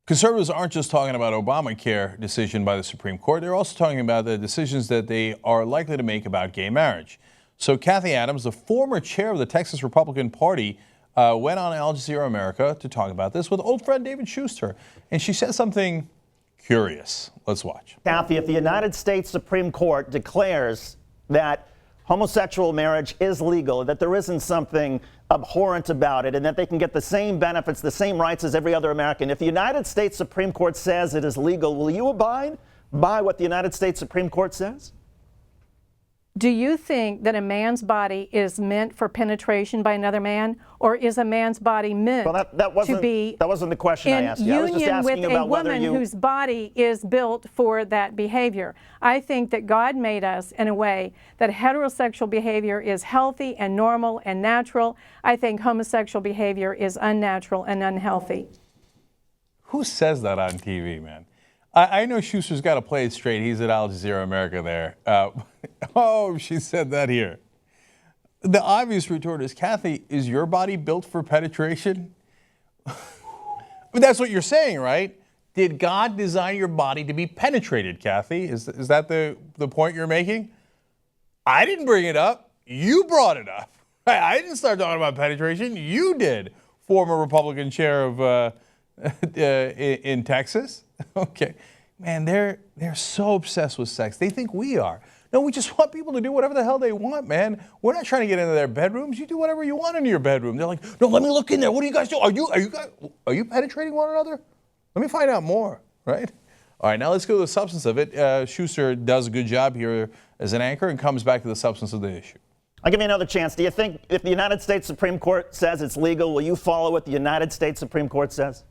Conservatives aren't just talking about Obamacare decision by the Supreme Court. They're also talking about the decisions that they are likely to make about gay marriage. So Cathie Adams, the former chair of the Texas Republican Party, went on Al Jazeera America to talk about this with old friend David Shuster. And she said something curious. Let's watch. Cathie, if the United States Supreme Court declares that homosexual marriage is legal, that there isn't something abhorrent about it, and that they can get the same benefits, the same rights as every other American, if the United States Supreme Court says it is legal, will you abide by what the United States Supreme Court says? Do you think that a man's body is meant for penetration by another man, or is a man's body meant to be that wasn't the question I asked you. I was just union asking with about a woman whose body is built for that behavior? I think that God made us in a way that heterosexual behavior is healthy and normal and natural. I think homosexual behavior is unnatural and unhealthy. Who says that on TV, man? I know Schuster's got to play it straight. He's at Al Jazeera America there. Oh, she said that here. The obvious retort is, Cathie, is your body built for penetration? That's what you're saying, right? Did God design your body to be penetrated, Cathie? Is that the point you're making? I didn't bring it up. You brought it up. I didn't start talking about penetration. You did, former Republican chair of in Texas. Okay. Man, they're so obsessed with sex. They think we are. No, we just want people to do whatever the hell they want, man. We're not trying to get into their bedrooms. You do whatever you want into your bedroom. They're like, no, let me look in there. What do you guys do? Are you penetrating one another? Let me find out more, right? All right, now let's go to the substance of it. Schuster does a good job here as an anchor and comes back to the substance of the issue. I'll give you another chance. Do you think if the United States Supreme Court says it's legal, will you follow what the United States Supreme Court says?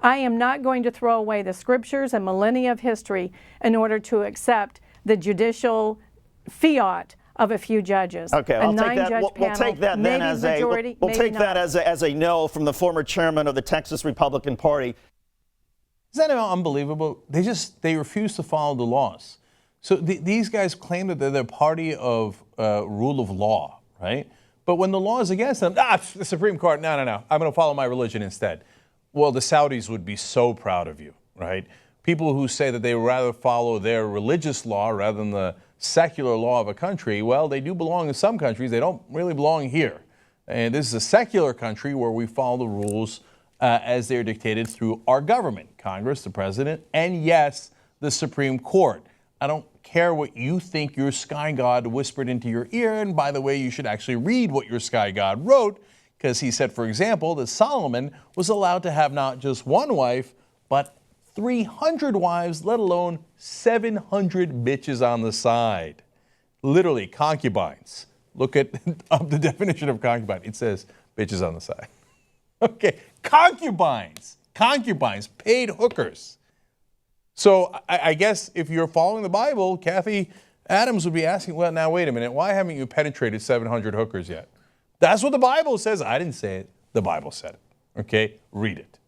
I am not going to throw away the scriptures and millennia of history in order to accept the judicial fiat of a few judges. Okay, I'll take that. We'll take that then as a no from the former chairman of the Texas Republican Party. Isn't that unbelievable? They refuse to follow the laws. So these guys claim that they're the party of rule of law, right? But when the law is against them, the Supreme Court, no, I'm going to follow my religion instead. Well, the Saudis would be so proud of you, right? People who say that they would rather follow their religious law rather than the secular law of a country, well, they do belong in some countries. They don't really belong here. And this is a secular country where we follow the rules as they're dictated through our government, Congress, the president, and yes, the Supreme Court. I don't care what you think your sky god whispered into your ear. And by the way, you should actually read what your sky god wrote, because he said, for example, that Solomon was allowed to have not just one wife, but 300 wives, let alone 700 bitches on the side. Literally, concubines. Look at the definition of concubine. It says bitches on the side. Okay, concubines, paid hookers. So I guess if you're following the Bible, Cathie Adams would be asking, well, now wait a minute, why haven't you penetrated 700 hookers yet? That's what the Bible says. I didn't say it. The Bible said it. Okay? Read it.